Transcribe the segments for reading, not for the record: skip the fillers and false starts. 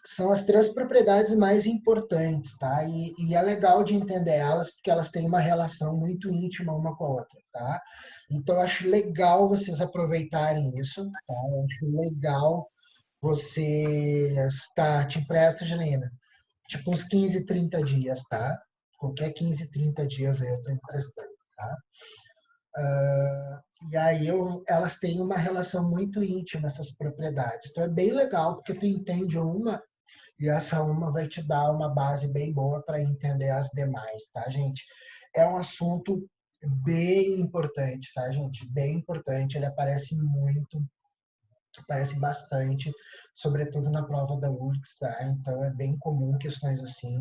são as três propriedades mais importantes, tá? E é legal de entender elas, porque elas têm uma relação muito íntima uma com a outra, tá? Então, eu acho legal vocês aproveitarem isso, tá? Eu acho legal vocês, tá? Te empresta, Janina, tipo uns 15, 30 dias, tá? Qualquer 15, 30 dias aí eu tô emprestando, tá? E aí elas têm uma relação muito íntima, essas propriedades. Então é bem legal, porque tu entende uma e essa uma vai te dar uma base bem boa para entender as demais, tá, gente? É um assunto bem importante, tá, gente? Bem importante. Ele aparece bastante, sobretudo na prova da URGS, tá? Então é bem comum questões assim.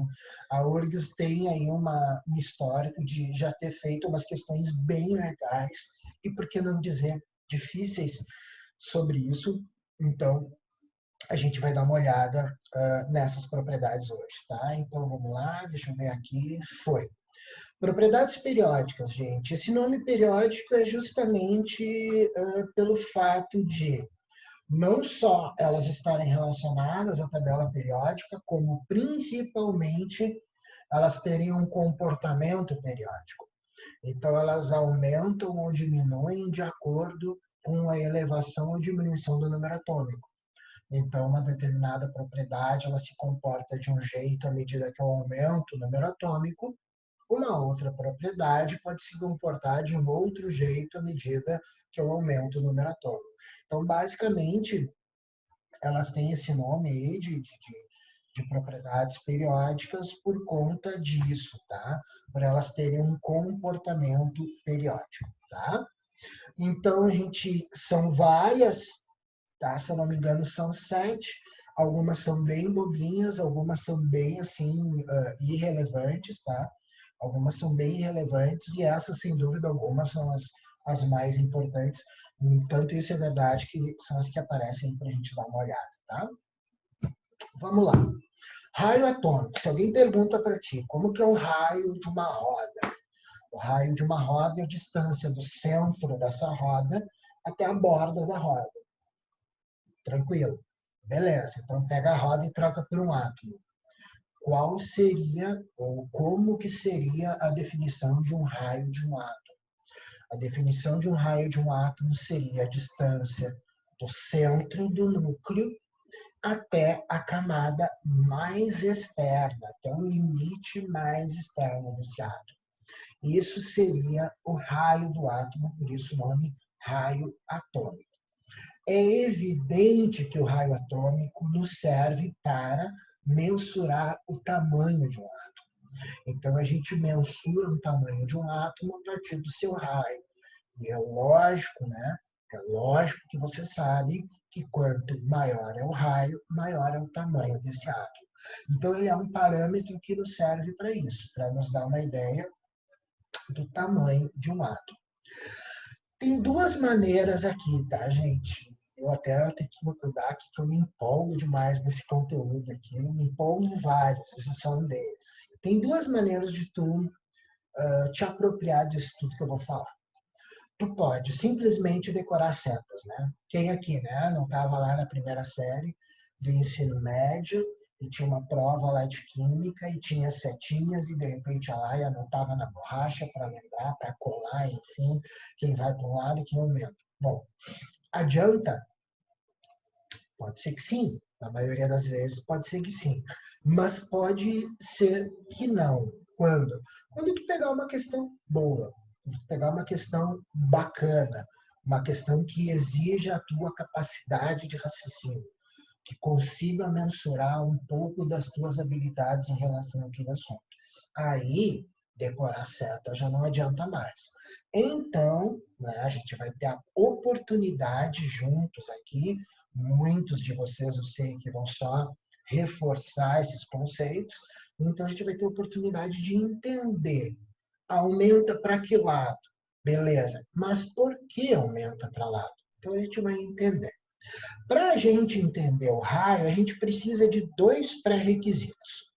A URGS tem aí um histórico de já ter feito umas questões bem legais e, por que não dizer, difíceis sobre isso. Então, a gente vai dar uma olhada nessas propriedades hoje, tá? Então, vamos lá, deixa eu ver aqui. Foi. Propriedades periódicas, gente. Esse nome periódico é justamente pelo fato de não só elas estarem relacionadas à tabela periódica, como principalmente elas terem um comportamento periódico. Então, elas aumentam ou diminuem de acordo com a elevação ou diminuição do número atômico. Então, uma determinada propriedade ela se comporta de um jeito à medida que eu aumento o número atômico, uma outra propriedade pode se comportar de um outro jeito à medida que eu aumento o número atômico. Então, basicamente, elas têm esse nome aí de propriedades periódicas por conta disso, tá? Por elas terem um comportamento periódico, tá? Então, são várias, tá? Se eu não me engano, são 7. Algumas são bem bobinhas, algumas são bem, assim, irrelevantes, tá? Algumas são bem irrelevantes e essas, sem dúvida alguma, são as mais importantes. Tanto isso é verdade que são as que aparecem para a gente dar uma olhada, tá? Vamos lá. Raio atômico. Se alguém pergunta para ti, como que é o raio de uma roda? O raio de uma roda é a distância do centro dessa roda até a borda da roda. Tranquilo. Beleza. Então pega a roda e troca por um átomo. Qual seria, ou como que seria a definição de um raio de um átomo? A definição de um raio de um átomo seria a distância do centro do núcleo até a camada mais externa, até o limite mais externo desse átomo. Isso seria o raio do átomo, por isso o nome raio atômico. É evidente que o raio atômico nos serve para mensurar o tamanho de um átomo. Então, a gente mensura o tamanho de um átomo a partir do seu raio. E é lógico, né? É lógico que você sabe que quanto maior é o raio, maior é o tamanho desse átomo. Então, ele é um parâmetro que nos serve para isso, para nos dar uma ideia do tamanho de um átomo. Tem duas maneiras aqui, tá, gente? Eu até tenho que me cuidar aqui, que eu me empolgo demais nesse conteúdo aqui. Eu me empolgo em vários, esses são um deles. Tem duas maneiras de tu te apropriar disso tudo que eu vou falar. Tu pode simplesmente decorar setas, né? Quem aqui, né, não estava lá na primeira série do ensino médio e tinha uma prova lá de química e tinha setinhas e de repente ia lá e anotava na borracha para lembrar, para colar, enfim, quem vai para um lado e quem aumenta. Bom, adianta? Pode ser que sim, na maioria das vezes pode ser que sim, mas pode ser que não. Quando? Quando tu pegar uma questão boa, pegar uma questão bacana, uma questão que exija a tua capacidade de raciocínio, que consiga mensurar um pouco das tuas habilidades em relação àquele assunto. Aí, decorar seta já não adianta mais. Então, né, a gente vai ter a oportunidade juntos aqui, muitos de vocês eu sei que vão só reforçar esses conceitos, então a gente vai ter a oportunidade de entender. Aumenta para que lado? Beleza, mas por que aumenta para lado? Então a gente vai entender. Para a gente entender o raio, a gente precisa de dois pré-requisitos.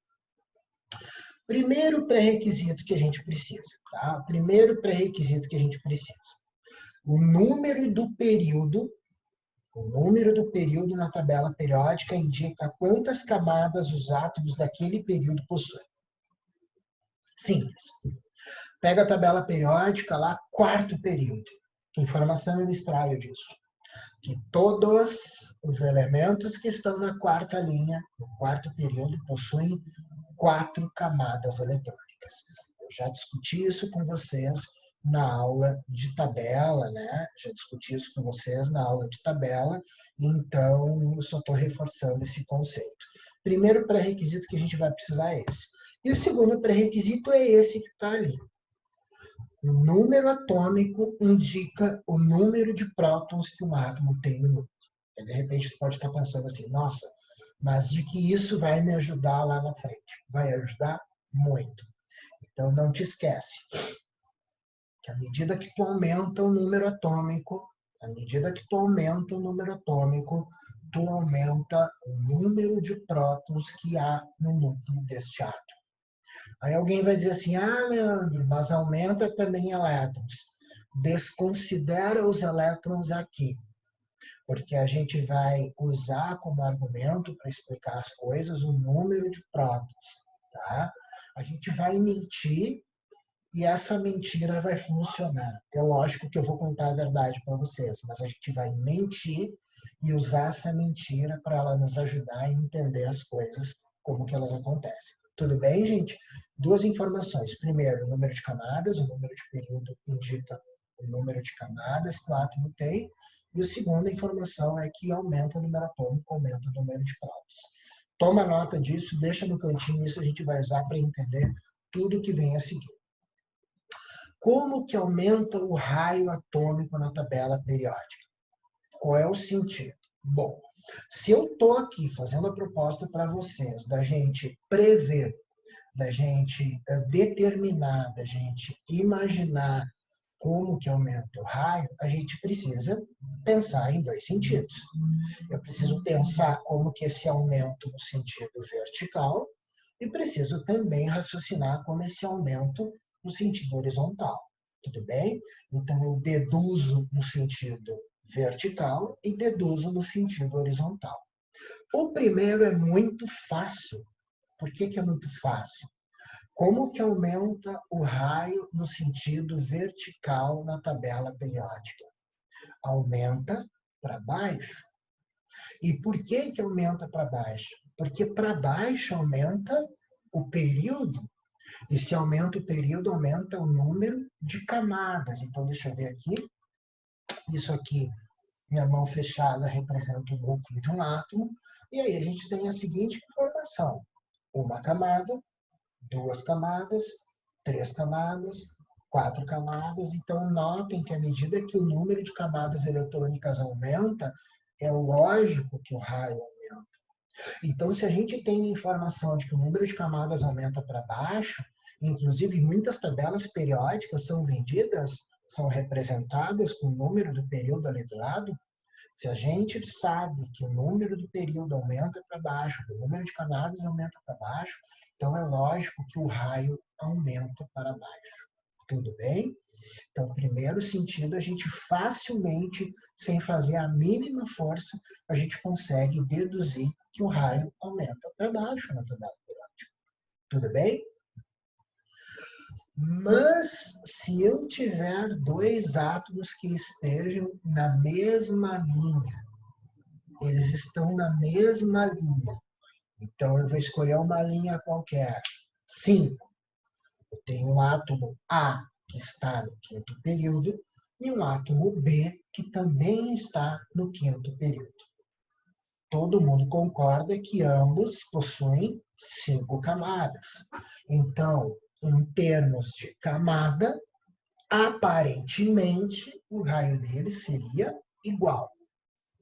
Primeiro pré-requisito que a gente precisa, tá? Primeiro pré-requisito que a gente precisa. O número do período, O número do período na tabela periódica indica quantas camadas os átomos daquele período possuem. Simples. Pega a tabela periódica lá, quarto período. Que informação eu extraio disso? Que todos os elementos que estão na quarta linha, no quarto período, possuem 4 camadas eletrônicas. Eu já discuti isso com vocês na aula de tabela, né? Já discuti isso com vocês na aula de tabela, então eu só estou reforçando esse conceito. Primeiro pré-requisito que a gente vai precisar é esse. E o segundo pré-requisito é esse que está ali. O número atômico indica o número de prótons que um átomo tem no núcleo. E, de repente, tu pode estar pensando assim, nossa, mas de que isso vai me ajudar lá na frente? Vai ajudar muito. Então, não te esquece que à medida que tu aumenta o número atômico, à medida que tu aumenta o número atômico, tu aumenta o número de prótons que há no núcleo deste átomo. Aí alguém vai dizer assim, ah, Leandro, mas aumenta também elétrons. Desconsidera os elétrons aqui, porque a gente vai usar como argumento para explicar as coisas o número de prótons, tá? A gente vai mentir e essa mentira vai funcionar. É lógico que eu vou contar a verdade para vocês, mas a gente vai mentir e usar essa mentira para ela nos ajudar a entender as coisas como que elas acontecem. Tudo bem, gente? Duas informações. Primeiro, o número de camadas, o número de período indica o número de camadas que o átomo tem. E a segunda informação é que aumenta o número atômico, aumenta o número de prótons. Toma nota disso, deixa no cantinho, isso a gente vai usar para entender tudo que vem a seguir. Como que aumenta o raio atômico na tabela periódica? Qual é o sentido? Bom, se eu estou aqui fazendo a proposta para vocês da gente prever, da gente determinar, da gente imaginar como que aumenta o raio, a gente precisa pensar em dois sentidos. Eu preciso pensar como que esse aumento no sentido vertical e preciso também raciocinar como esse aumento no sentido horizontal. Tudo bem? Então, eu deduzo no sentido vertical e deduzo no sentido horizontal. O primeiro é muito fácil. Por que que é muito fácil? Como que aumenta o raio no sentido vertical na tabela periódica? Aumenta para baixo. E por que que aumenta para baixo? Porque para baixo aumenta o período. E se aumenta o período, aumenta o número de camadas. Então, deixa eu ver aqui. Isso aqui, minha mão fechada, representa o núcleo de um átomo. E aí a gente tem a seguinte informação. Uma camada, 2 camadas, 3 camadas, 4 camadas. Então, notem que à medida que o número de camadas eletrônicas aumenta, é lógico que o raio aumenta. Então, se a gente tem informação de que o número de camadas aumenta para baixo, inclusive muitas tabelas periódicas são vendidas, são representadas com o número do período ali do lado, se a gente sabe que o número do período aumenta para baixo, que o número de camadas aumenta para baixo, então é lógico que o raio aumenta para baixo. Tudo bem? Então, primeiro sentido, a gente facilmente, sem fazer a mínima força, a gente consegue deduzir que o raio aumenta para baixo na tabela periódica. Tudo bem? Mas, se eu tiver 2 átomos que estejam na mesma linha, eles estão na mesma linha, então eu vou escolher uma linha qualquer. 5. Eu tenho um átomo A, que está no 5º período, e um átomo B, que também está no 5º período. Todo mundo concorda que ambos possuem 5 camadas. Então, em termos de camada, aparentemente, o raio deles seria igual.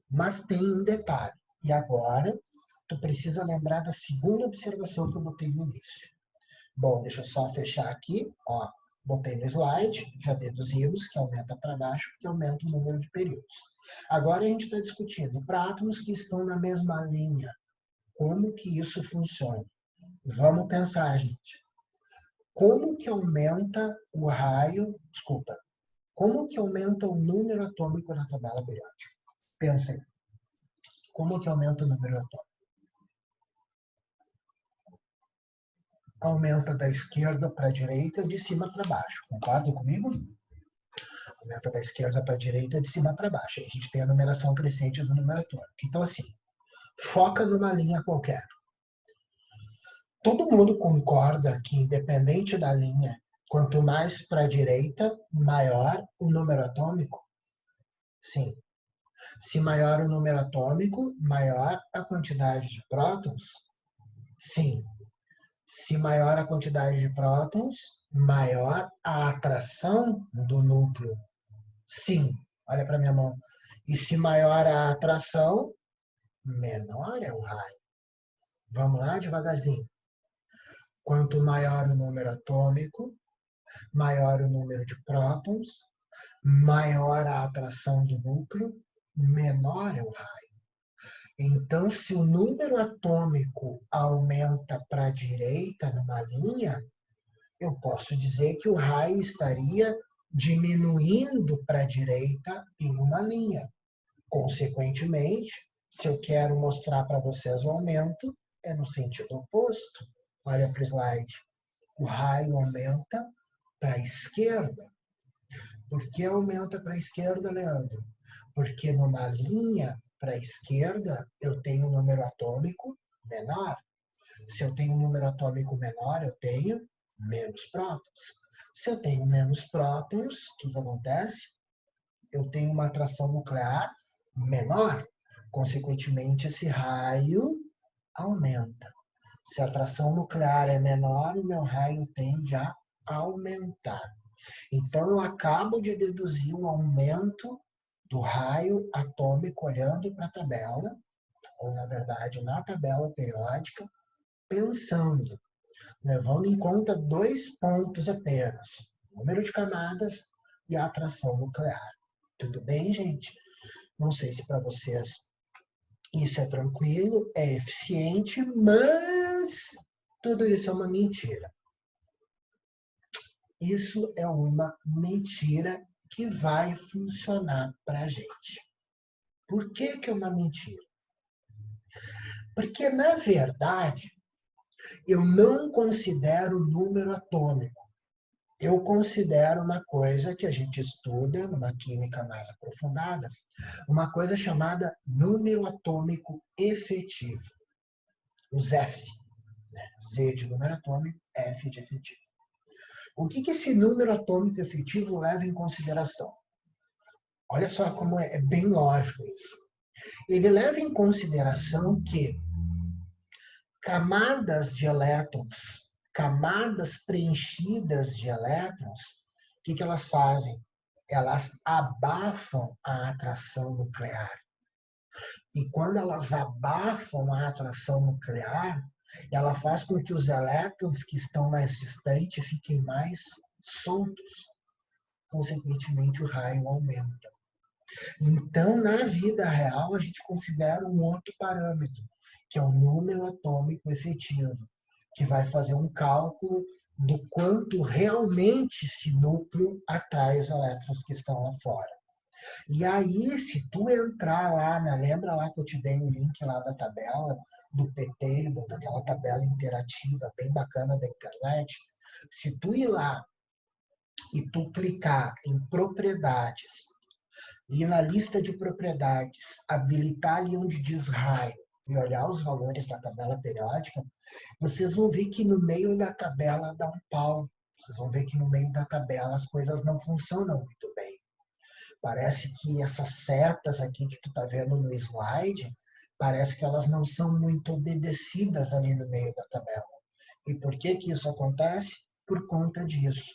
Mas tem um detalhe. E agora, tu precisa lembrar da segunda observação que eu botei no início. Bom, deixa eu só fechar aqui. Ó, botei no slide, já deduzimos que aumenta para baixo, que aumenta o número de períodos. Agora a gente está discutindo para átomos que estão na mesma linha. Como que isso funciona? Vamos pensar, gente. Como que aumenta o raio, desculpa, como que aumenta o número atômico na tabela periódica? Pensa aí. Como que aumenta o número atômico? Aumenta da esquerda para a direita, de cima para baixo. Concorda comigo? Aumenta da esquerda para a direita, de cima para baixo. Aí a gente tem a numeração crescente do número atômico. Então, assim, foca numa linha qualquer. Todo mundo concorda que, independente da linha, quanto mais para a direita, maior o número atômico? Sim. Se maior o número atômico, maior a quantidade de prótons? Sim. Se maior a quantidade de prótons, maior a atração do núcleo? Sim. Olha para minha mão. E se maior a atração, menor é o raio. Vamos lá, devagarzinho. Quanto maior o número atômico, maior o número de prótons, maior a atração do núcleo, menor é o raio. Então, se o número atômico aumenta para a direita numa linha, eu posso dizer que o raio estaria diminuindo para a direita em uma linha. Consequentemente, se eu quero mostrar para vocês o aumento, é no sentido oposto. Olha para o slide. O raio aumenta para a esquerda. Por que aumenta para a esquerda, Leandro? Porque numa linha para a esquerda eu tenho um número atômico menor. Se eu tenho um número atômico menor, eu tenho menos prótons. Se eu tenho menos prótons, o que acontece? Eu tenho uma atração nuclear menor. Consequentemente, esse raio aumenta. Se a atração nuclear é menor, o meu raio tende a aumentar. Então, eu acabo de deduzir o aumento do raio atômico olhando para a tabela, ou na verdade na tabela periódica, pensando, levando em conta 2 pontos apenas: número de camadas e a atração nuclear. Tudo bem, gente? Não sei se para vocês isso é tranquilo, é eficiente, mas tudo isso é uma mentira. Isso é uma mentira que vai funcionar para a gente. Por que é uma mentira? Porque, na verdade, eu não considero número atômico. Eu considero uma coisa que a gente estuda numa química mais aprofundada, uma coisa chamada número atômico efetivo. Os F, né? Z de número atômico, F de efetivo. O que esse número atômico efetivo leva em consideração? Olha só como é bem lógico isso. Ele leva em consideração que camadas de elétrons, camadas preenchidas de elétrons, o que elas fazem? Elas abafam a atração nuclear. E quando elas abafam a atração nuclear, ela faz com que os elétrons que estão mais distantes fiquem mais soltos. Consequentemente, o raio aumenta. Então, na vida real, a gente considera um outro parâmetro, que é o número atômico efetivo, que vai fazer um cálculo do quanto realmente esse núcleo atrai os elétrons que estão lá fora. E aí, se tu entrar lá, lembra lá que eu te dei o link lá da tabela, do P-Table, daquela tabela interativa bem bacana da internet, se tu ir lá e tu clicar em propriedades, e na lista de propriedades, habilitar ali onde diz raio e olhar os valores da tabela periódica, vocês vão ver que no meio da tabela dá um pau. Vocês vão ver que no meio da tabela as coisas não funcionam muito bem. Parece que essas setas aqui que tu tá vendo no slide, parece que elas não são muito obedecidas ali no meio da tabela. E por que isso acontece? Por conta disso.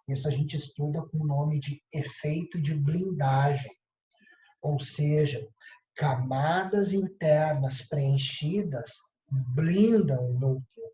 Isso a gente estuda com o nome de efeito de blindagem. Ou seja, camadas internas preenchidas blindam o núcleo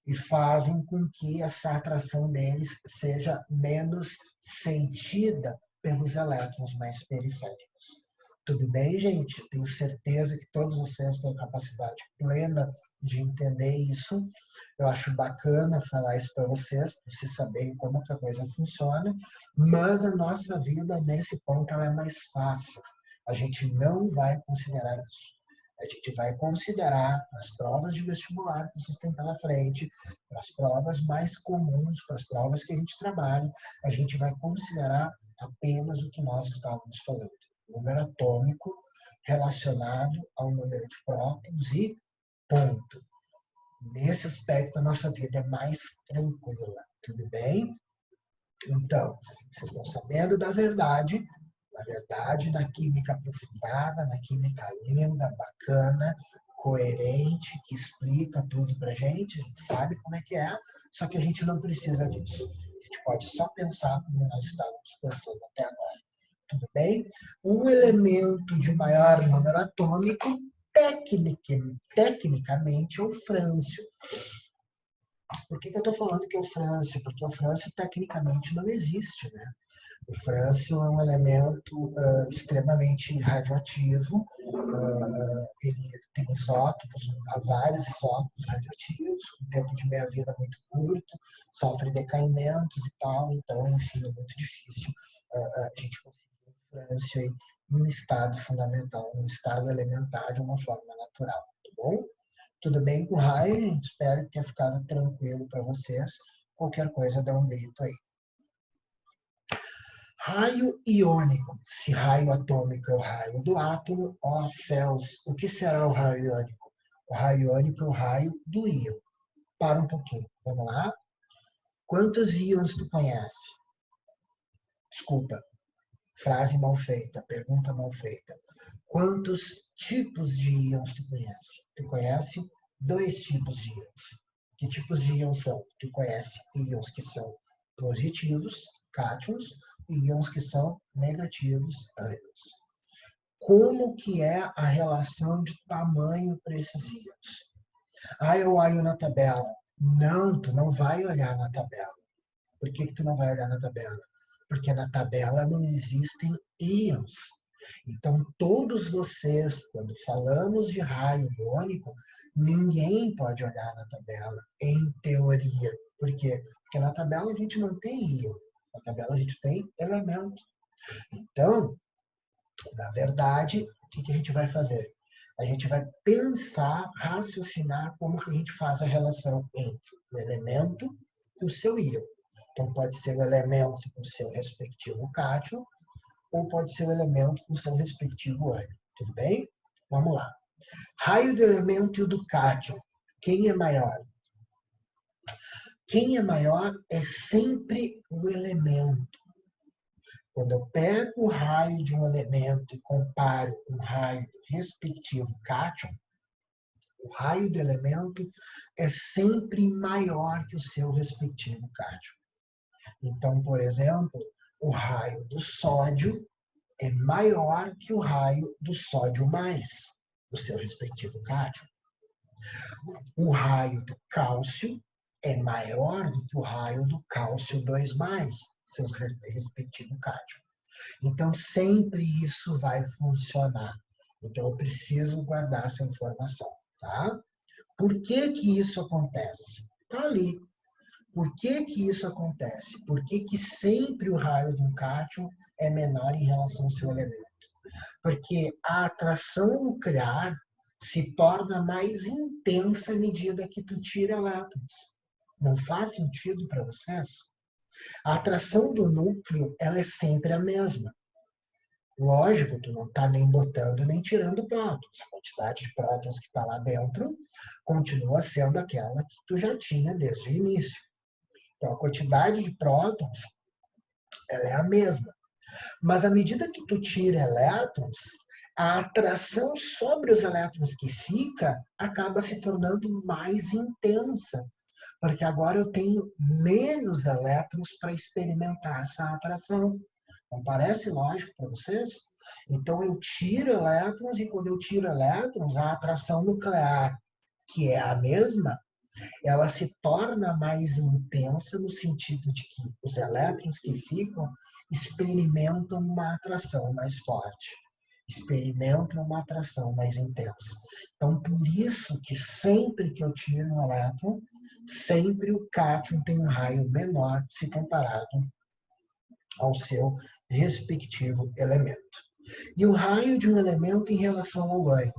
e fazem com que essa atração deles seja menos sentida pelos elétrons mais periféricos. Tudo bem, gente? Tenho certeza que todos vocês têm capacidade plena de entender isso. Eu acho bacana falar isso para vocês saberem como que a coisa funciona, mas a nossa vida, nesse ponto, ela é mais fácil. A gente não vai considerar isso. A gente vai considerar as provas de vestibular que vocês têm pela frente, para as provas mais comuns, para as provas que a gente trabalha, a gente vai considerar apenas o que nós estávamos falando. Número atômico relacionado ao número de prótons e ponto. Nesse aspecto, a nossa vida é mais tranquila. Tudo bem? Então, vocês estão sabendo da verdade, na verdade, na química aprofundada, na química linda, bacana, coerente, que explica tudo pra gente, a gente sabe como é que é, só que a gente não precisa disso. A gente pode só pensar como nós estávamos pensando até agora. Tudo bem? Um elemento de maior número atômico, tecnicamente, é o frâncio. Por que eu estou falando que é o frâncio? Porque o frâncio tecnicamente não existe, né? O frâncio é um elemento extremamente radioativo, ele tem isótopos, há vários isótopos radioativos, com tempo de meia-vida muito curto, sofre decaimentos e tal, então, enfim, é muito difícil a gente conseguir o frâncio aí num estado fundamental, num estado elementar de uma forma natural, tá bom? Tudo bem com o raio, gente? Espero que tenha ficado tranquilo para vocês. Qualquer coisa, dá um grito aí. Raio iônico. Se raio atômico é o raio do átomo, ó céus, o que será o raio iônico? O raio iônico é o raio do íon. Para um pouquinho, vamos lá? Quantos íons tu conhece? Desculpa, frase mal feita, pergunta mal feita. Quantos tipos de íons tu conhece? Tu conhece 2 tipos de íons. Que tipos de íons são? Tu conhece íons que são positivos, cátions, e íons que são negativos, ânions. Como que é a relação de tamanho para esses íons? Ah, eu olho na tabela. Não, tu não vai olhar na tabela. Por que tu não vai olhar na tabela? Porque na tabela não existem íons. Então, todos vocês, quando falamos de raio iônico, ninguém pode olhar na tabela, em teoria. Por quê? Porque na tabela a gente não tem íon. Na tabela a gente tem elemento. Então, na verdade, o que a gente vai fazer? A gente vai pensar, raciocinar como que a gente faz a relação entre o elemento e o seu íon. Então, pode ser o elemento com seu respectivo cátion, ou pode ser o elemento com seu respectivo ânion. Tudo bem? Vamos lá. Raio do elemento e o do cátion. Quem é maior? Quem é maior é sempre o elemento. Quando eu pego o raio de um elemento e comparo com o raio do respectivo cátion, o raio do elemento é sempre maior que o seu respectivo cátion. Então, por exemplo, o raio do sódio é maior que o raio do sódio mais, do seu respectivo cátion. O raio do cálcio é maior do que o raio do cálcio 2 mais, seu respectivo cátion. Então, sempre isso vai funcionar. Então, eu preciso guardar essa informação, tá? Por que que isso acontece? Está ali. Por que que isso acontece? Por que que sempre o raio de um cátion é menor em relação ao seu elemento? Porque a atração nuclear se torna mais intensa à medida que tu tira elétrons. Não faz sentido para vocês? A atração do núcleo, ela é sempre a mesma. Lógico, tu não está nem botando nem tirando prótons. A quantidade de prótons que está lá dentro continua sendo aquela que tu já tinha desde o início. Então, a quantidade de prótons, ela é a mesma. Mas à medida que tu tira elétrons, a atração sobre os elétrons que fica acaba se tornando mais intensa, porque agora eu tenho menos elétrons para experimentar essa atração. Não parece lógico para vocês? Então eu tiro elétrons e quando eu tiro elétrons, a atração nuclear, que é a mesma, ela se torna mais intensa no sentido de que os elétrons que ficam experimentam uma atração mais forte, experimentam uma atração mais intensa. Então, por isso que sempre que eu tiro um elétron, sempre o cátion tem um raio menor se comparado ao seu respectivo elemento. E o raio de um elemento em relação ao ânion?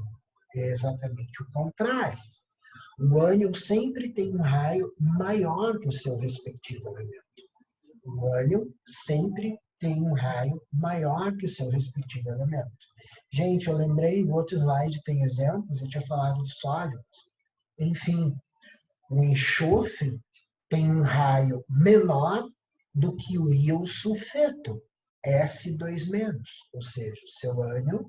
é exatamente o contrário. O ânion sempre tem um raio maior que o seu respectivo elemento. O ânion sempre tem um raio maior que o seu respectivo elemento. Gente, eu lembrei, o outro slide tem exemplos, eu tinha falado de sódio. Enfim, o enxofre tem um raio menor do que o íon sulfeto, S2-, ou seja, o seu ânion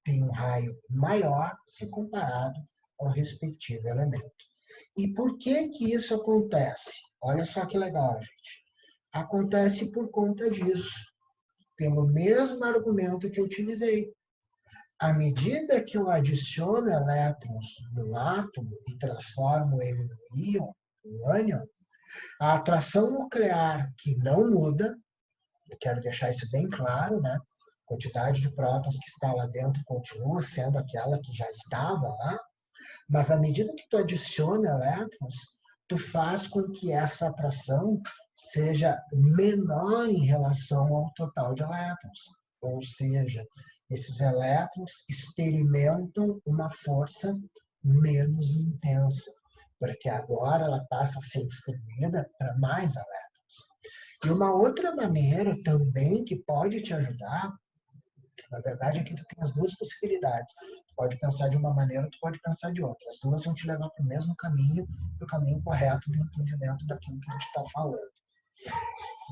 tem um raio maior se comparado ao respectivo elemento. E por que que isso acontece? Olha só que legal, gente. Acontece por conta disso, pelo mesmo argumento que eu utilizei. À medida que eu adiciono elétrons no átomo e transformo ele no íon, no ânion, a atração nuclear, que não muda, eu quero deixar isso bem claro, né? A quantidade de prótons que está lá dentro continua sendo aquela que já estava lá, mas à medida que tu adiciona elétrons, tu faz com que essa atração seja menor em relação ao total de elétrons. Ou seja, esses elétrons experimentam uma força menos intensa, porque agora ela passa a ser distribuída para mais elétrons. E uma outra maneira também que pode te ajudar, na verdade, aqui tu tem as duas possibilidades. Tu pode pensar de uma maneira, tu pode pensar de outra. As duas vão te levar para o mesmo caminho, para o caminho correto do entendimento daquilo que a gente está falando.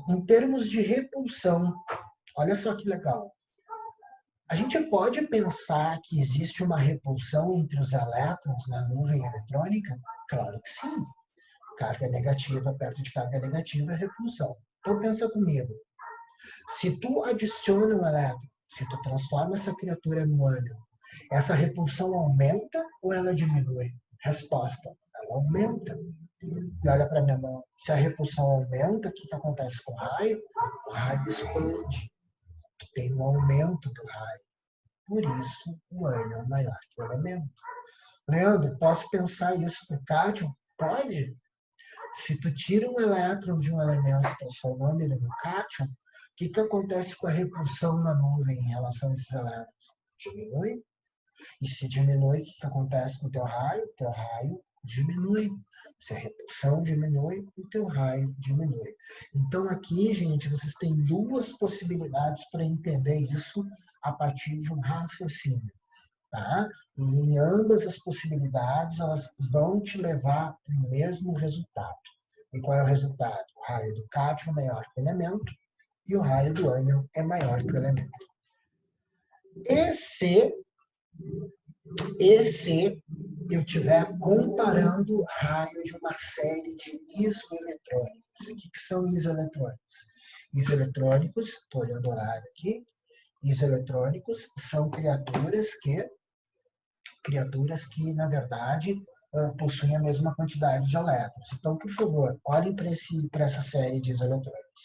Em termos de repulsão, olha só que legal. A gente pode pensar que existe uma repulsão entre os elétrons na nuvem eletrônica? Claro que sim. Carga negativa perto de carga negativa é repulsão. Então pensa comigo. Se tu adiciona um elétron, se tu transforma essa criatura no ânion, essa repulsão aumenta ou ela diminui? Resposta, ela aumenta. E olha para minha mão. Se a repulsão aumenta, o que acontece com o raio? O raio expande. Tu tem um aumento do raio. Por isso, o ânion é maior que o elemento. Leandro, posso pensar isso para o cátion? Pode. Se tu tira um elétron de um elemento transformando ele no cátion, o que acontece com a repulsão na nuvem em relação a esses elétrons? Diminui. E se diminui, o que acontece com o teu raio? O teu raio diminui. Se a repulsão diminui, o teu raio diminui. Então aqui, gente, vocês têm duas possibilidades para entender isso a partir de um raciocínio. Tá? E em ambas as possibilidades, elas vão te levar para o mesmo resultado. E qual é o resultado? O raio do cátion é maior que o elemento e o raio do ânion é maior que o elemento. E se eu estiver comparando raio de uma série de isoeletrônicos. O que são isoeletrônicos? Isoeletrônicos, estou olhando o horário aqui, isoeletrônicos são criaturas que, na verdade, possuem a mesma quantidade de elétrons. Então, por favor, olhem para essa série de isoeletrônicos.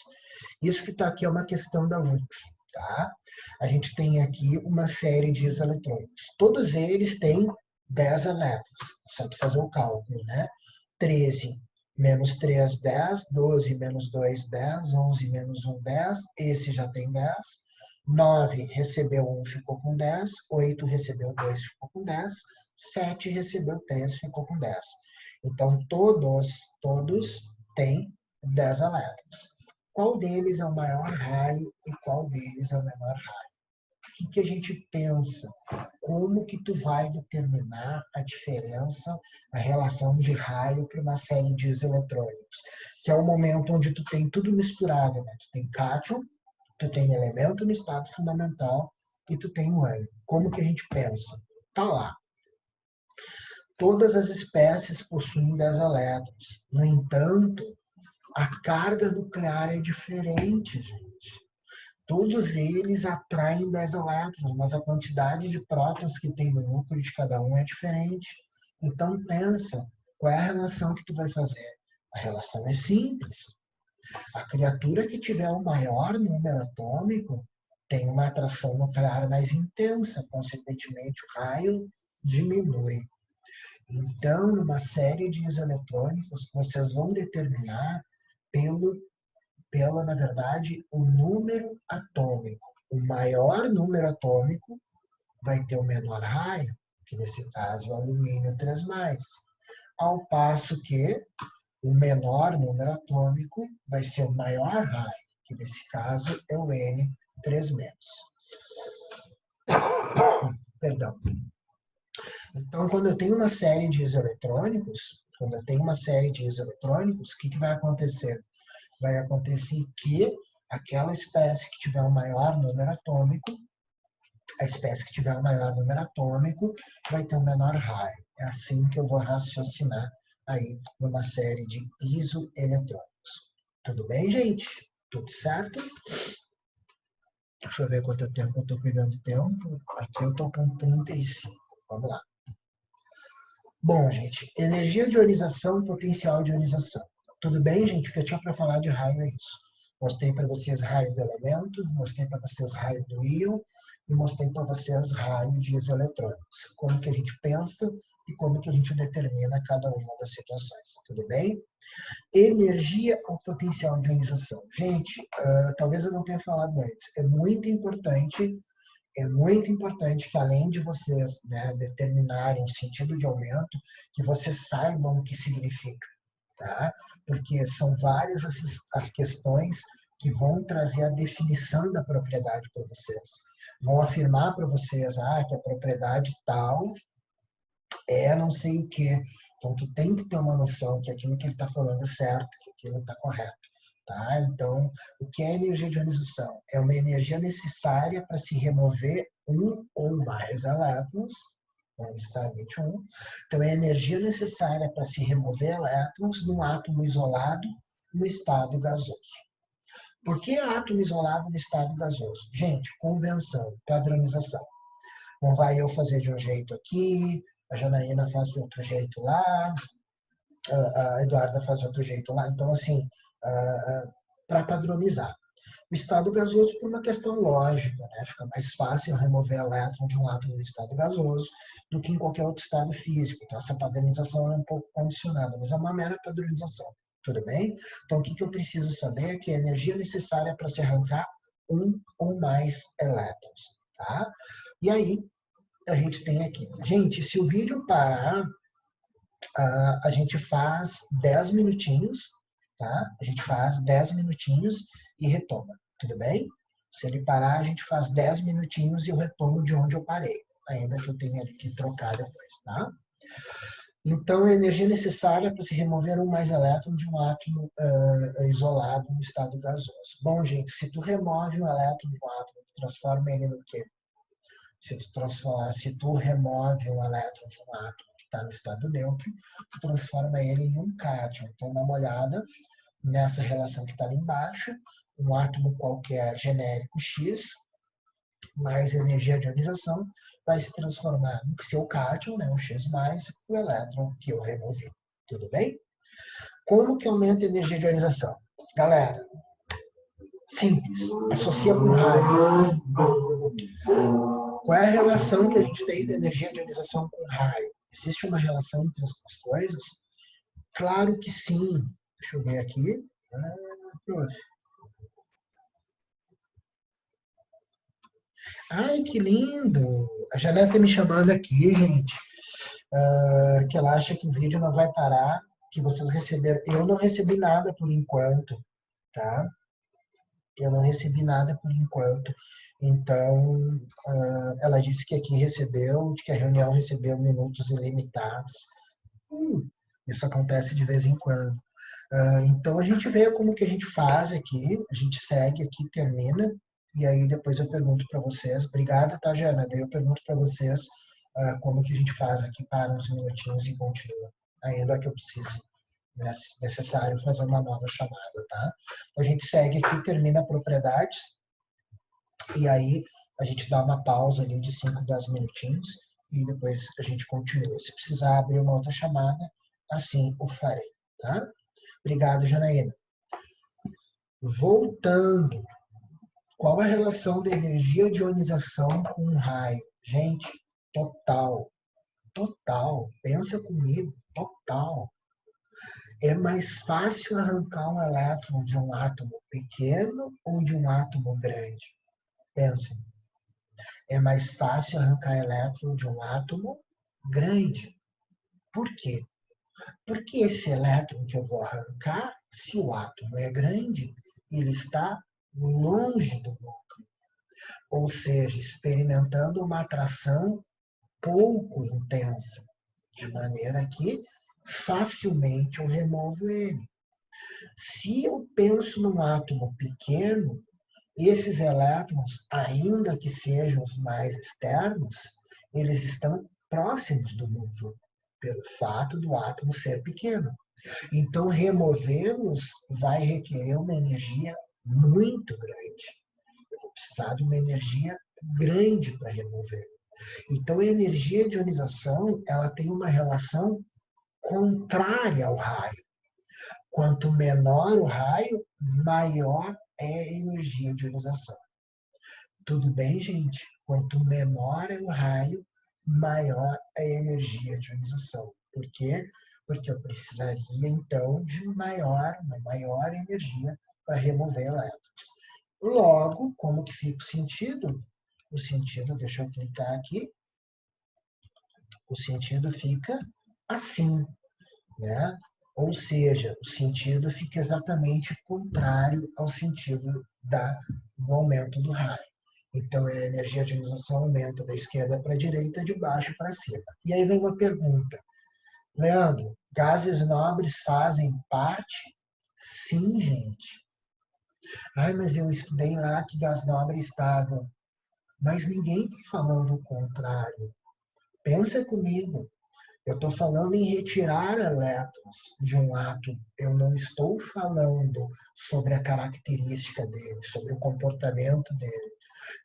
Isso que está aqui é uma questão da URGS. Tá? A gente tem aqui uma série de isoeletrônicos. Todos eles têm 10 elétrons. É só tu fazer o cálculo, né? 13 menos 3, 10. 12 menos 2, 10. 11 menos 1, 10. Esse já tem 10. 9 recebeu 1, ficou com 10. 8 recebeu 2, ficou com 10. 7 recebeu 3, ficou com 10. Então, todos têm 10 elétrons. Qual deles é o maior raio e qual deles é o menor raio? O que a gente pensa? Como que tu vai determinar a diferença, a relação de raio para uma série de eletrônicos? Que é o momento onde tu tem tudo misturado, né? Tu tem cátion, tu tem elemento no estado fundamental e tu tem o ânion. Como que a gente pensa? Tá lá. Todas as espécies possuem 10 elétrons. No entanto, a carga nuclear é diferente, gente. Todos eles atraem 10 elétrons, mas a quantidade de prótons que tem no núcleo de cada um é diferente. Então, pensa, qual é a relação que tu vai fazer? A relação é simples. A criatura que tiver o maior número atômico tem uma atração nuclear mais intensa, consequentemente o raio diminui. Então, numa série de isoeletrônicos, vocês vão determinar na verdade, o número atômico. O maior número atômico vai ter o menor raio que nesse caso é o alumínio 3+, ao passo que o menor número atômico vai ser o maior raio, que nesse caso é o N3-. Perdão. Então, quando eu tenho uma série de isoeletrônicos, o que vai acontecer? Vai acontecer que aquela espécie que tiver o maior número atômico, vai ter um menor raio. É assim que eu vou raciocinar aí numa série de isoeletrônicos. Tudo bem, gente? Tudo certo? Deixa eu ver quanto tempo eu estou pegando tempo. Aqui eu estou com 35. Vamos lá. Bom, gente, energia de ionização, potencial de ionização. Tudo bem, gente? O que eu tinha para falar de raio é isso. Mostrei para vocês raio do elemento, mostrei para vocês raio do íon e mostrei para vocês raio de isoeletrônicos. Como que a gente pensa e como que a gente determina cada uma das situações. Tudo bem? Energia ou potencial de ionização. Gente, talvez eu não tenha falado antes. É muito importante que, além de vocês, né, determinarem o sentido de aumento, que vocês saibam o que significa, tá? Porque são várias as questões que vão trazer a definição da propriedade para vocês. Vão afirmar para vocês que a propriedade tal é não sei o quê. Então, tu tem que ter uma noção que aquilo que ele está falando é certo, que aquilo está correto. Tá? Então, o que é energia de ionização? É uma energia necessária para se remover um ou mais elétrons, não necessariamente um. Então, é a energia necessária para se remover elétrons num átomo isolado no estado gasoso. Por que átomo isolado no estado gasoso? Gente, convenção, padronização. Não vai eu fazer de um jeito aqui, a Janaína faz de outro jeito lá, a Eduarda faz de outro jeito lá. Então, assim, para padronizar. O estado gasoso, por uma questão lógica, né? Fica mais fácil remover elétron de um átomo no estado gasoso do que em qualquer outro estado físico. Então, essa padronização é um pouco condicionada, mas é uma mera padronização. Tudo bem? Então, o que eu preciso saber é que a energia necessária para se arrancar um ou mais elétrons. Tá? E aí, a gente tem aqui. Gente, se o vídeo parar, a gente faz 10 minutinhos, tá? A gente faz 10 minutinhos e retoma, tudo bem? Se ele parar, a gente faz 10 minutinhos e eu retomo de onde eu parei, ainda que eu tenha que trocar depois, tá? Então, a energia necessária para se remover um mais elétron de um átomo isolado no estado gasoso. Bom, gente, se tu remove um elétron de um átomo, transforma ele no quê? Se tu remove um elétron de um átomo que está no estado neutro, tu transforma ele em um cátion. Então, dá uma olhada nessa relação que está ali embaixo, um átomo qualquer genérico X, mais energia de ionização, vai se transformar no seu cátion, né, o X+, o elétron que eu removi. Tudo bem? Como que aumenta a energia de ionização? Galera, simples, associa com raio. Qual é a relação que a gente tem da energia de ionização com raio? Existe uma relação entre as duas coisas? Claro que sim. Deixa eu ver aqui. Prof. Ai, que lindo! A Janete tá me chamando aqui, gente, que ela acha que o vídeo não vai parar, que vocês receberam. Eu não recebi nada por enquanto, tá? Eu não recebi nada por enquanto. Então, ela disse que aqui recebeu, de que a reunião recebeu minutos ilimitados. Isso acontece de vez em quando. Então, a gente vê como que a gente faz aqui, a gente segue aqui, termina, e aí depois eu pergunto para vocês. Obrigada, tá, Jana? Daí eu pergunto para vocês como que a gente faz aqui, para uns minutinhos e continua. Ainda que eu precise, né, se necessário, fazer uma nova chamada, tá? A gente segue aqui, termina propriedades, e aí a gente dá uma pausa ali de 5, 10 minutinhos, e depois a gente continua. Se precisar abrir uma outra chamada, assim o farei, tá? Obrigado, Janaína. Voltando, qual a relação da energia de ionização com o raio? Gente, total. Total. Pensa comigo, total. É mais fácil arrancar um elétron de um átomo pequeno ou de um átomo grande? Pensem. É mais fácil arrancar elétron de um átomo grande. Por quê? Porque esse elétron que eu vou arrancar, se o átomo é grande, ele está longe do núcleo, ou seja, experimentando uma atração pouco intensa, de maneira que facilmente eu removo ele. Se eu penso num átomo pequeno, esses elétrons, ainda que sejam os mais externos, eles estão próximos do núcleo, pelo fato do átomo ser pequeno. Então, removê-los vai requerer uma energia muito grande. Eu vou precisar de uma energia grande para remover. Então, a energia de ionização ela tem uma relação contrária ao raio. Quanto menor o raio, maior é a energia de ionização. Tudo bem, gente? Quanto menor é o raio, maior é a energia de ionização. Por quê? Porque eu precisaria, então, de uma maior energia para remover elétrons. Logo, como que fica o sentido? O sentido, deixa eu clicar aqui, o sentido fica assim, né? Ou seja, o sentido fica exatamente contrário ao sentido do aumento do raio. Então, a energia de ionização aumenta da esquerda para a direita, de baixo para cima. E aí vem uma pergunta. Leandro, gases nobres fazem parte? Sim, gente. Ai, mas eu estudei lá que gás nobre é estável. Mas ninguém está falando o contrário. Pensa comigo. Eu estou falando em retirar elétrons de um átomo. Eu não estou falando sobre a característica dele, sobre o comportamento dele.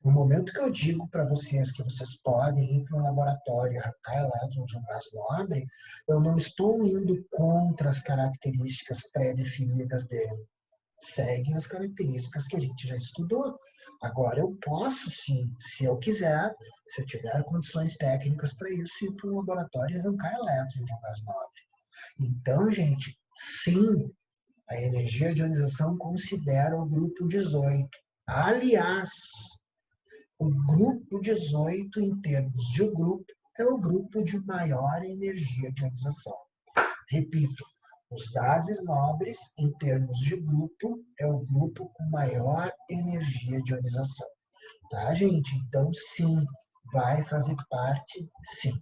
No momento que eu digo para vocês que vocês podem ir para um laboratório e arrancar elétrons de um gás nobre, eu não estou indo contra as características pré-definidas dele. Seguem as características que a gente já estudou. Agora, eu posso sim, se eu quiser, se eu tiver condições técnicas para isso, ir para um laboratório e arrancar elétrons de um gás nobre. Então, gente, sim, a energia de ionização considera o grupo 18. Aliás, o grupo 18, em termos de grupo, é o grupo de maior energia de ionização. Repito, os gases nobres, em termos de grupo, é o grupo com maior energia de ionização. Tá, gente? Então, sim, vai fazer parte, sim.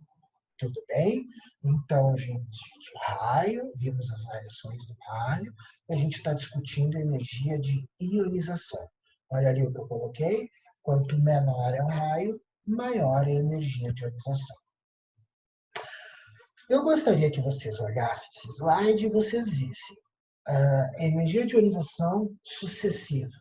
Tudo bem? Então, gente, raio, vimos as variações do raio, e a gente está discutindo energia de ionização. Olha ali o que eu coloquei. Quanto menor é o raio, maior é a energia de ionização. Eu gostaria que vocês olhassem esse slide e vocês vissem a energia de ionização sucessiva.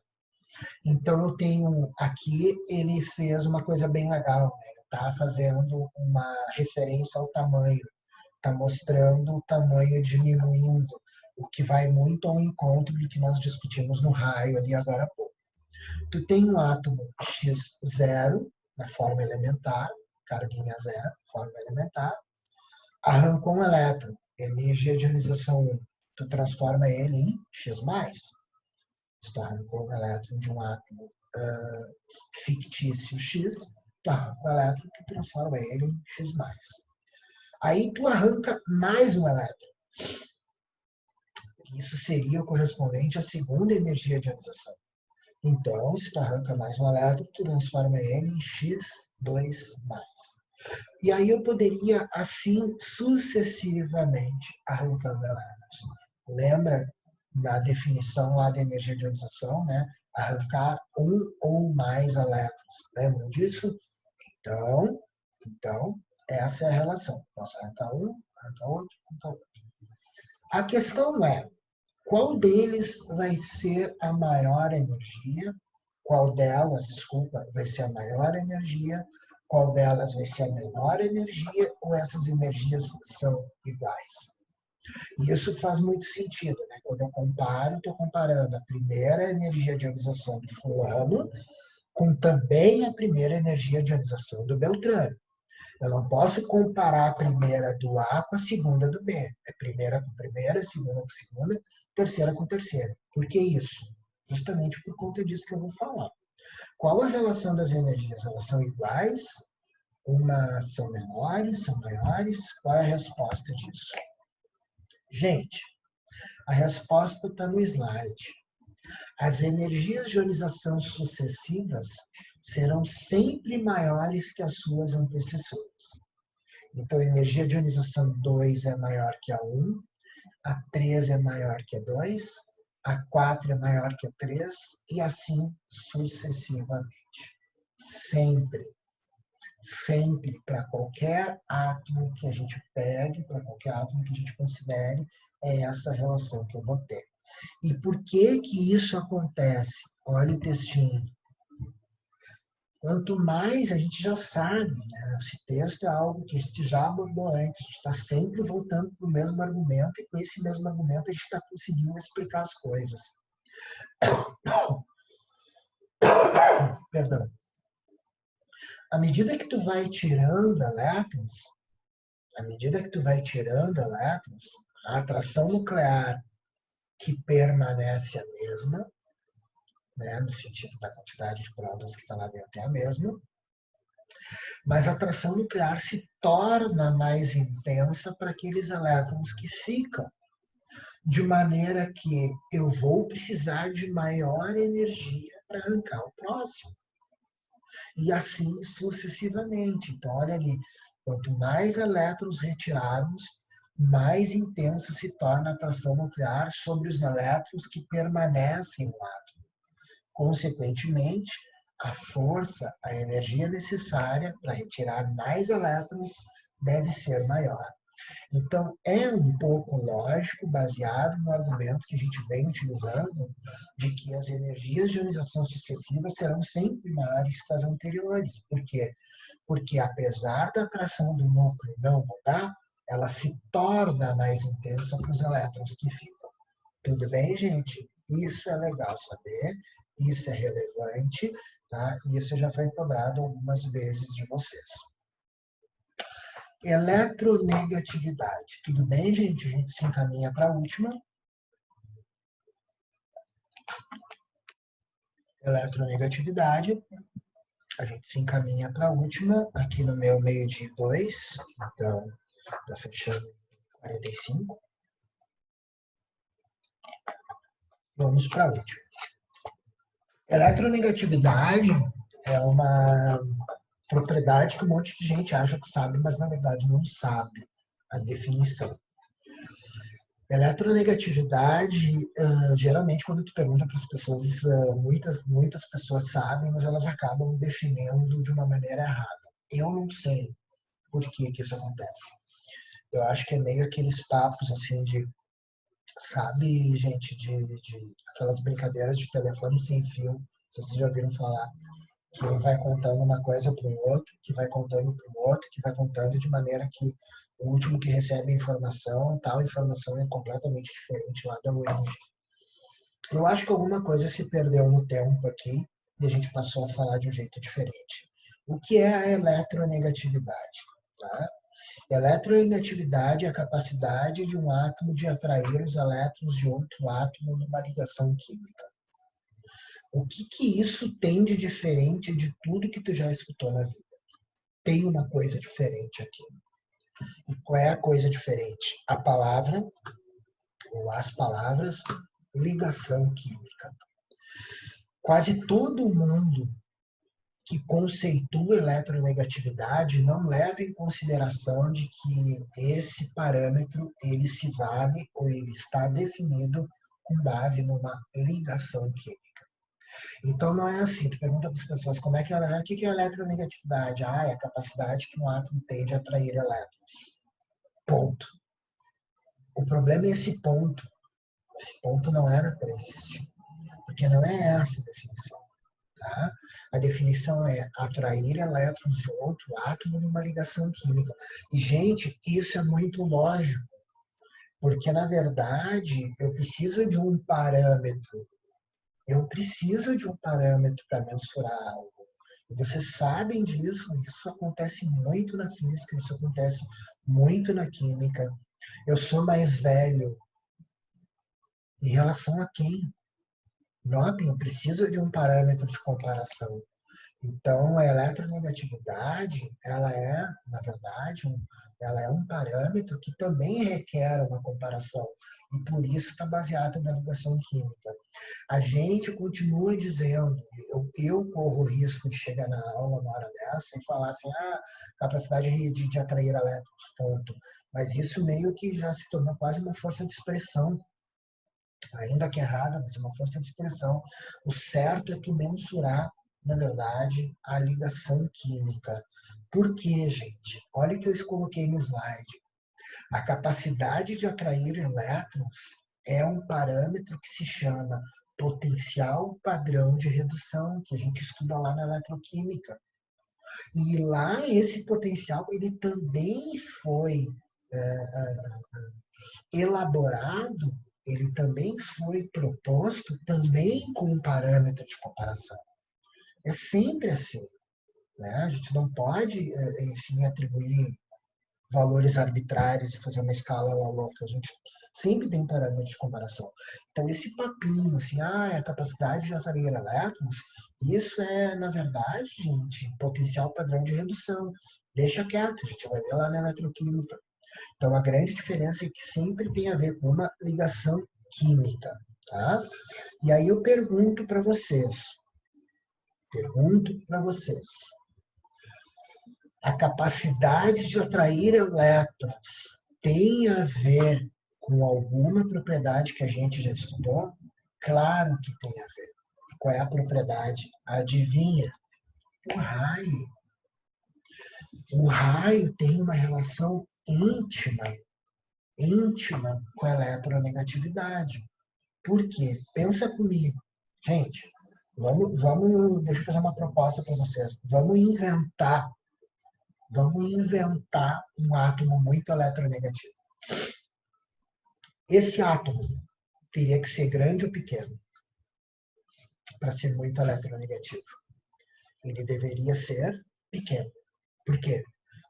Então, eu tenho aqui, ele fez uma coisa bem legal, né? Ele está fazendo uma referência ao tamanho, está mostrando o tamanho diminuindo, o que vai muito ao encontro do que nós discutimos no raio ali agora há pouco. Tu tem um átomo X0 na forma elementar, carguinha zero, forma elementar, arrancou um elétron, energia de ionização 1, tu transforma ele em X+. Se tu arrancou um elétron de um átomo fictício X, tu arranca um elétron que transforma ele em X+. Aí tu arranca mais um elétron. Isso seria o correspondente à segunda energia de ionização. Então, se tu arranca mais um elétron, tu transforma ele em X2+. E aí eu poderia, assim, sucessivamente, arrancando elétrons. Lembra na definição lá da energia de ionização, né? Arrancar um ou mais elétrons. Lembram disso? Então, essa é a relação. Posso arrancar um, arrancar outro, arrancar outro. A questão é, qual deles vai ser a maior energia? Qual delas, desculpa, vai ser a maior energia? Qual delas vai ser a menor energia? Ou essas energias são iguais? E isso faz muito sentido, né? Quando eu comparo, estou comparando a primeira energia de ionização do fulano com também a primeira energia de ionização do Beltrano. Eu não posso comparar a primeira do A com a segunda do B. É primeira com primeira, segunda com segunda, terceira com terceira. Por que isso? Justamente por conta disso que eu vou falar. Qual a relação das energias? Elas são iguais Umas são menores, são maiores? Qual é a resposta disso? Gente, a resposta está no slide. As energias de ionização sucessivas serão sempre maiores que as suas antecessoras. Então, a energia de ionização 2 é maior que a 1, a 3 é maior que a 2, a 4 é maior que a 3 e assim sucessivamente. Sempre. Sempre, para qualquer átomo que a gente pegue, para qualquer átomo que a gente considere, é essa relação que eu vou ter. E por que que isso acontece? Olha o textinho. Quanto mais a gente já sabe, né? Esse texto é algo que a gente já abordou antes, a gente está sempre voltando para o mesmo argumento, e com esse mesmo argumento a gente está conseguindo explicar as coisas. Perdão. À medida que tu vai tirando elétrons, a atração nuclear que permanece a mesma, né, no sentido da quantidade de prótons que está lá dentro é a mesma, mas a atração nuclear se torna mais intensa para aqueles elétrons que ficam, de maneira que eu vou precisar de maior energia para arrancar o próximo. E assim sucessivamente. Então, olha ali, quanto mais elétrons retirarmos, mais intensa se torna a atração nuclear sobre os elétrons que permanecem no átomo. Consequentemente, a força, a energia necessária para retirar mais elétrons deve ser maior. Então, é um pouco lógico, baseado no argumento que a gente vem utilizando, de que as energias de ionização sucessiva serão sempre maiores que as anteriores. Por quê? Porque, apesar da atração do núcleo não mudar, ela se torna mais intensa para os elétrons que ficam. Tudo bem, gente? Isso é legal saber, isso é relevante, tá? E isso já foi cobrado algumas vezes de vocês. Eletronegatividade. Tudo bem, gente? A gente se encaminha para a última. Eletronegatividade. A gente se encaminha para a última. Aqui no meu meio-dia 2. Então, está fechando 45. Vamos para a última. Eletronegatividade é uma propriedade que um monte de gente acha que sabe, mas na verdade não sabe a definição. Eletronegatividade, geralmente quando tu pergunta para as pessoas, muitas pessoas sabem, mas elas acabam definindo de uma maneira errada. Eu não sei por que que isso acontece. Eu acho que é meio aqueles papos assim de, sabe, gente, de aquelas brincadeiras de telefone sem fio, se vocês já ouviram falar, que ele vai contando uma coisa para o outro, que vai contando para o outro, que vai contando de maneira que o último que recebe a informação, tal informação é completamente diferente lá da origem. Eu acho que alguma coisa se perdeu no tempo aqui e a gente passou a falar de um jeito diferente. O que é a eletronegatividade? Tá? Eletronegatividade é a capacidade de um átomo de atrair os elétrons de outro átomo numa ligação química. O que que isso tem de diferente de tudo que tu já escutou na vida? Tem uma coisa diferente aqui. E qual é a coisa diferente? A palavra, ou as palavras, ligação química. Quase todo mundo que conceitua eletronegatividade não leva em consideração de que esse parâmetro ele se vale ou ele está definido com base numa ligação química. Então não é assim, tu pergunta para as pessoas como é que o que é a eletronegatividade? Ah, é a capacidade que um átomo tem de atrair elétrons. Ponto. O problema é esse ponto. Esse ponto não era para existir, porque não é essa a definição. Tá? A definição é atrair elétrons de outro átomo numa ligação química. E, gente, isso é muito lógico, porque, na verdade, eu preciso de um parâmetro. Eu preciso de um parâmetro para mensurar algo. E vocês sabem disso, isso acontece muito na física, isso acontece muito na química. Eu sou mais velho. Em relação a quem? Notem, eu preciso de um parâmetro de comparação. Então, a eletronegatividade, ela é, na verdade, ela é um parâmetro que também requer uma comparação, e por isso está baseada na ligação química. A gente continua dizendo, eu corro o risco de chegar na aula uma hora dessa e falar assim, capacidade de atrair elétrons, ponto. Mas isso meio que já se tornou quase uma força de expressão, ainda que errada, mas uma força de expressão. O certo é tu mensurar, na verdade, a ligação química. Por quê, gente? Olha o que eu coloquei no slide. A capacidade de atrair elétrons é um parâmetro que se chama potencial padrão de redução, que a gente estuda lá na eletroquímica. E lá esse potencial ele também foi elaborado, ele também foi proposto também com um parâmetro de comparação. É sempre assim, né? A gente não pode, enfim, atribuir valores arbitrários e fazer uma escala lá louca. A gente sempre tem parâmetro de comparação. Então, esse papinho, assim, é a capacidade de atrair elétrons, isso é, na verdade, gente, potencial padrão de redução. Deixa quieto, a gente vai ver lá na eletroquímica. Então, a grande diferença é que sempre tem a ver com uma ligação química, tá? E aí eu pergunto para vocês, a capacidade de atrair elétrons tem a ver com alguma propriedade que a gente já estudou? Claro que tem a ver. E qual é a propriedade? Adivinha? O raio. O raio tem uma relação íntima com a eletronegatividade. Por quê? Pensa comigo. Gente, deixa eu fazer uma proposta para vocês. Vamos inventar um átomo muito eletronegativo. Esse átomo teria que ser grande ou pequeno para ser muito eletronegativo. Ele deveria ser pequeno. Por quê?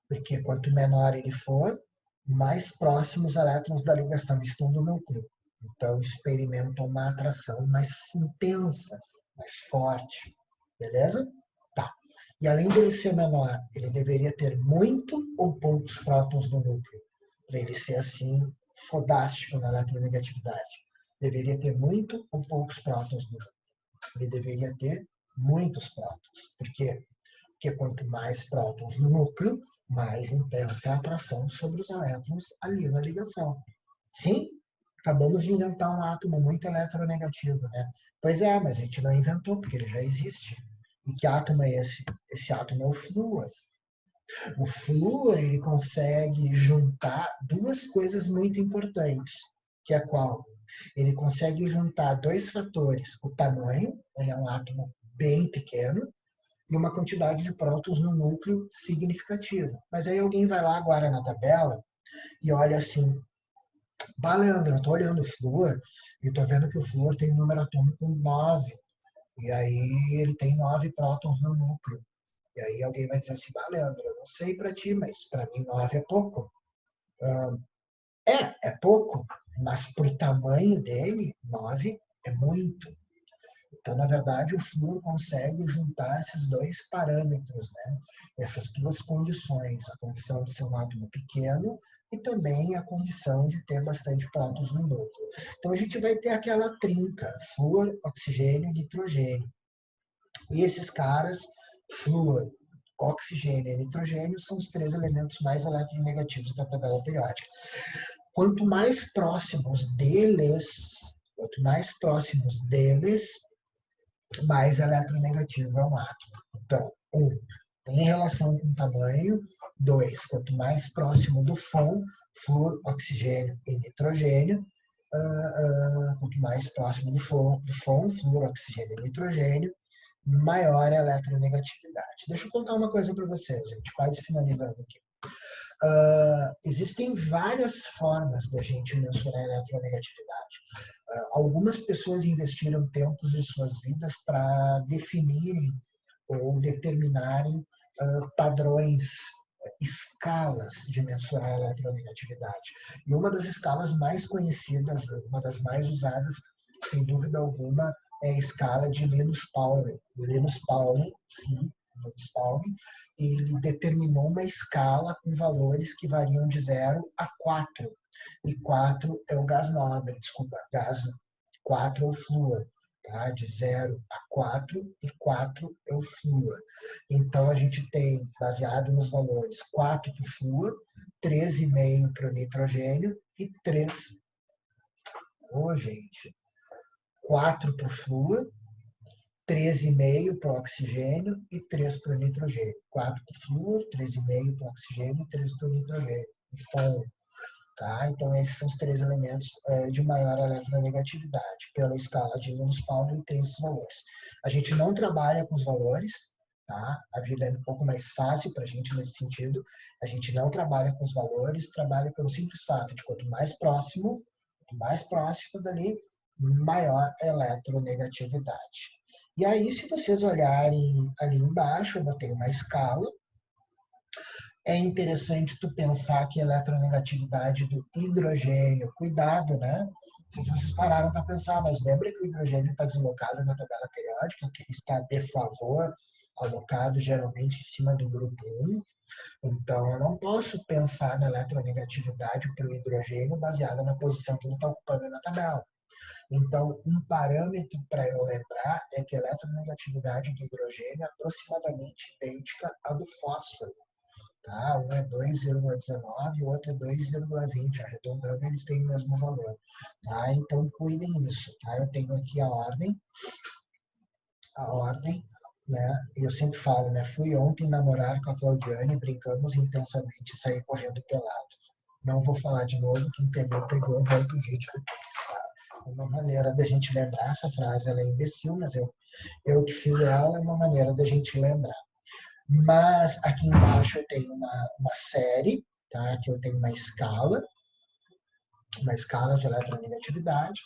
Porque quanto menor ele for, mais próximos os elétrons da ligação estão do núcleo. Então, experimentam uma atração mais intensa, mais forte. Beleza? Tá. E além dele ser menor, ele deveria ter muito ou poucos prótons no núcleo, para ele ser assim, fodástico na eletronegatividade. Deveria ter muito ou poucos prótons no núcleo. Ele deveria ter muitos prótons. Por quê? Porque quanto mais prótons no núcleo, mais intensa é a atração sobre os elétrons ali na ligação. Sim? Acabamos de inventar um átomo muito eletronegativo, né? Pois é, mas a gente não inventou, porque ele já existe. E que átomo é esse? Esse átomo é o flúor. O flúor, ele consegue juntar duas coisas muito importantes, que é qual? Ele consegue juntar dois fatores. O tamanho, ele é um átomo bem pequeno, e uma quantidade de prótons no núcleo significativa. Mas aí alguém vai lá agora na tabela e olha assim, Leandro, eu estou olhando o flúor e estou vendo que o flúor tem um número atômico 9. E aí ele tem 9 prótons no núcleo. E aí alguém vai dizer assim, Leandro, eu não sei para ti, mas para mim 9 é pouco. É pouco, mas para o tamanho dele, 9 é muito. Então, na verdade, o flúor consegue juntar esses dois parâmetros, né? Essas duas condições, a condição de ser um átomo pequeno e também a condição de ter bastante prótons no núcleo. Então, a gente vai ter aquela trinca, flúor, oxigênio e nitrogênio. E esses caras, flúor, oxigênio e nitrogênio, são os três elementos mais eletronegativos da tabela periódica. Quanto mais próximos deles, mais eletronegativo é um átomo. Então, tem relação com o tamanho. 2, quanto mais próximo do FON, flúor, oxigênio e nitrogênio, quanto mais próximo do FON, flúor, oxigênio e nitrogênio, maior é a eletronegatividade. Deixa eu contar uma coisa para vocês, gente, quase finalizando aqui. Existem várias formas da gente mensurar a eletronegatividade. Algumas pessoas investiram tempos de suas vidas para definirem ou determinarem padrões, escalas de mensurar a eletronegatividade. E uma das escalas mais conhecidas, uma das mais usadas, sem dúvida alguma, é a escala de Linus Pauling. Linus Pauling, sim, Linus Pauling, ele determinou uma escala com valores que variam de 0 a 4. E 4 é o gás nobre, desculpa, gás 4 é o flúor. Tá? De 0 a 4, e 4 é o flúor. Então, a gente tem, baseado nos valores, 4 para o flúor, 3,5 para o nitrogênio e 3, gente, 4 para o flúor, 3,5 para o oxigênio e 3 para o nitrogênio. 4 para o flúor, 3,5 para o oxigênio e 3 para o nitrogênio. Fom. Tá? Então, esses são os 3 elementos de maior eletronegatividade. Pela escala de Linus Pauling, tem esses valores. A gente não trabalha com os valores, tá? A vida é um pouco mais fácil para a gente nesse sentido. A gente não trabalha com os valores, trabalha pelo simples fato de quanto mais próximo dali, maior a eletronegatividade. E aí, se vocês olharem ali embaixo, eu botei uma escala. É interessante tu pensar que a eletronegatividade do hidrogênio, cuidado, né? Não sei se vocês pararam para pensar, mas lembra que o hidrogênio está deslocado na tabela periódica, que ele está de favor, alocado geralmente em cima do grupo 1. Então, eu não posso pensar na eletronegatividade para o hidrogênio baseada na posição que ele está ocupando na tabela. Então, um parâmetro para eu lembrar é que a eletronegatividade do hidrogênio é aproximadamente idêntica à do fósforo. Tá? Um é 2,19 e o outro é 2,20. Arredondando, eles têm o mesmo valor. Tá? Então, cuidem isso. Tá? Eu tenho aqui a ordem, né? Eu sempre falo, né? Fui ontem namorar com a Claudiane, brincamos intensamente e saí correndo pelado. Não vou falar de novo, quem pegou, volta o vídeo depois, tá? Uma maneira da gente lembrar essa frase, ela é imbecil, mas eu que fiz ela, é uma maneira da gente lembrar. Mas aqui embaixo eu tenho uma série, tá? Que eu tenho uma escala de eletronegatividade.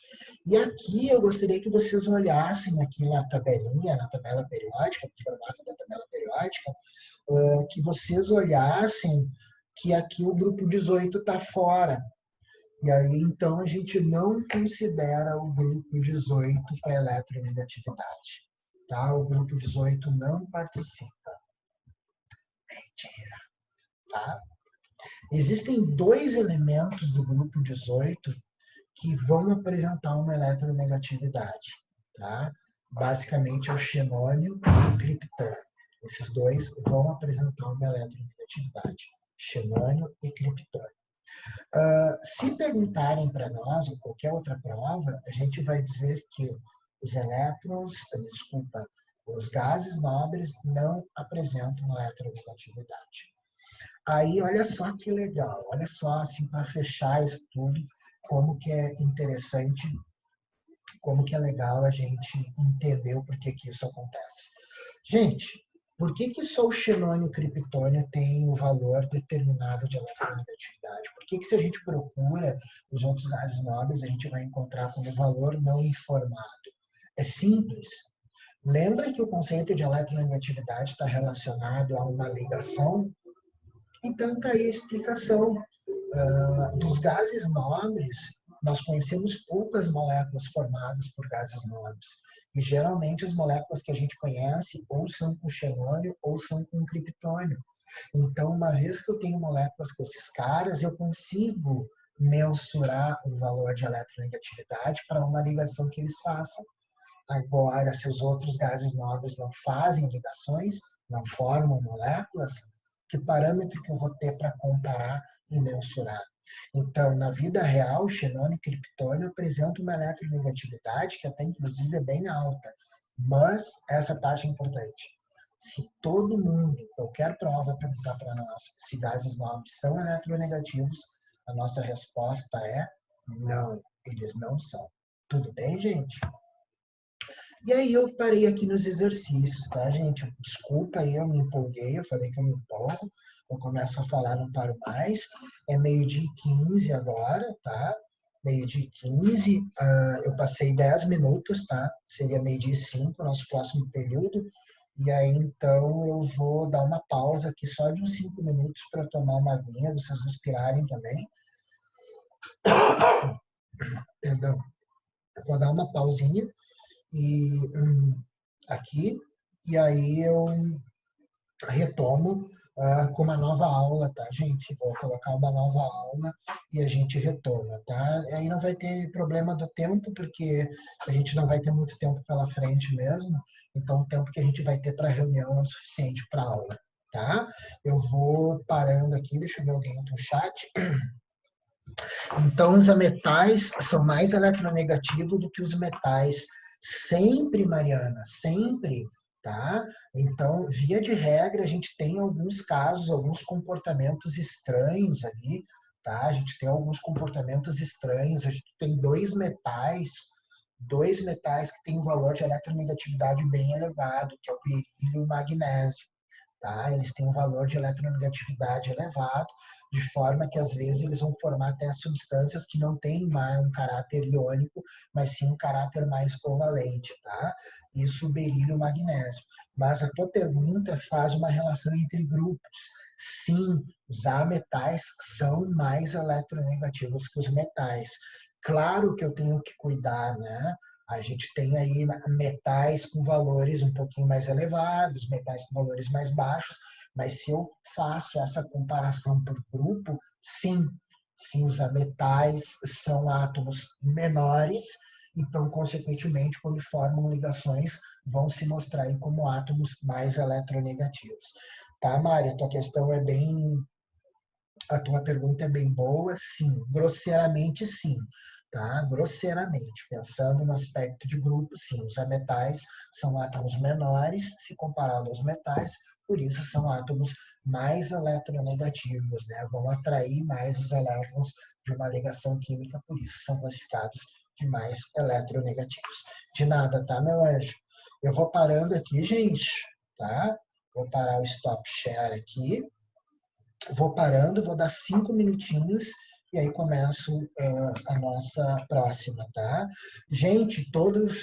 E aqui eu gostaria que vocês olhassem aqui na tabelinha, na tabela periódica, no formato da tabela periódica, que vocês olhassem que aqui o grupo 18 está fora. E aí, então, a gente não considera o grupo 18 para eletronegatividade. Tá? O grupo 18 não participa. Mentira. Tá? Existem 2 elementos do grupo 18 que vão apresentar uma eletronegatividade. Tá? Basicamente, é o xenônio e o criptônio. Esses 2 vão apresentar uma eletronegatividade. Xenônio e criptônio. Se perguntarem para nós, ou qualquer outra prova, a gente vai dizer que os gases nobres não apresentam eletronegatividade. Aí, olha só que legal, olha só, assim, para fechar isso tudo, como que é interessante, como que é legal a gente entender o porquê que isso acontece. Gente, por que só o xenônio e o criptônio têm o valor determinado de eletronegatividade? Por que se a gente procura os outros gases nobres, a gente vai encontrar como valor não informado? É simples. Lembra que o conceito de eletronegatividade está relacionado a uma ligação? Então, está aí a explicação. Dos gases nobres, nós conhecemos poucas moléculas formadas por gases nobres. E, geralmente, as moléculas que a gente conhece ou são com xenônio ou são com criptônio. Então, uma vez que eu tenho moléculas com esses caras, eu consigo mensurar o valor de eletronegatividade para uma ligação que eles façam. Agora, se os outros gases nobres não fazem ligações, não formam moléculas, que parâmetro que eu vou ter para comparar e mensurar? Então, na vida real, xenônio e criptônio apresentam uma eletronegatividade que até inclusive é bem alta. Mas essa parte é importante. Se todo mundo, qualquer prova perguntar para nós se gases nobres são eletronegativos, a nossa resposta é não, eles não são. Tudo bem, gente? E aí eu parei aqui nos exercícios, tá, gente? Desculpa aí, eu me empolguei, eu falei que eu me empolgo, eu começo a falar, não paro mais. É 12h15 agora, tá? 12h15, eu passei 10 minutos, tá? Seria 12h05, nosso próximo período. E aí, então, eu vou dar uma pausa aqui só de uns 5 minutos para tomar uma aguinha, vocês respirarem também. Perdão. Vou dar uma pausinha e aqui, e aí eu retomo com uma nova aula, tá, gente? Vou colocar uma nova aula e a gente retoma, tá? Aí não vai ter problema do tempo, porque a gente não vai ter muito tempo pela frente mesmo, então o tempo que a gente vai ter para reunião é o suficiente para aula, tá? Eu vou parando aqui, deixa eu ver alguém no chat. Então, os ametais são mais eletronegativos do que os metais. Sempre, Mariana, sempre, tá? Então, via de regra, a gente tem alguns casos, alguns comportamentos estranhos ali, tá? A gente tem alguns comportamentos estranhos, a gente tem dois metais que têm um valor de eletronegatividade bem elevado, que é o berílio e o magnésio. Tá? Eles têm um valor de eletronegatividade elevado, de forma que às vezes eles vão formar até substâncias que não têm mais um caráter iônico, mas sim um caráter mais covalente, tá? Isso o berílio e o magnésio. Mas a tua pergunta faz uma relação entre grupos. Sim, os ametais são mais eletronegativos que os metais. Claro que eu tenho que cuidar, né? A gente tem aí metais com valores um pouquinho mais elevados, metais com valores mais baixos, mas se eu faço essa comparação por grupo, sim, sim, os metais são átomos menores, então, consequentemente, quando formam ligações, vão se mostrar aí como átomos mais eletronegativos. Tá, Mari? A tua pergunta é bem boa, sim, grosseiramente sim, tá? Grosseiramente, pensando no aspecto de grupo, sim, os ametais são átomos menores se comparado aos metais, por isso são átomos mais eletronegativos, né? Vão atrair mais os elétrons de uma ligação química, por isso são classificados de mais eletronegativos. De nada, tá, meu anjo? Eu vou parando aqui, gente, tá? Vou parar o stop share aqui, vou parando, vou dar 5 minutinhos e aí começo a nossa próxima, tá? Gente, todos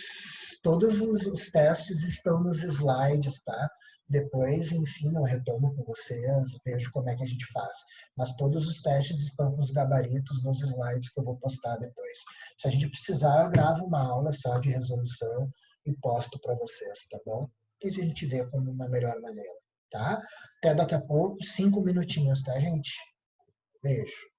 os testes estão nos slides, tá? Depois, enfim, eu retomo com vocês, vejo como é que a gente faz. Mas todos os testes estão com os gabaritos nos slides que eu vou postar depois. Se a gente precisar, eu gravo uma aula só de resolução e posto para vocês, tá bom? E se a gente vê como uma melhor maneira, tá? Até daqui a pouco, 5 minutinhos, tá, gente? Beijo.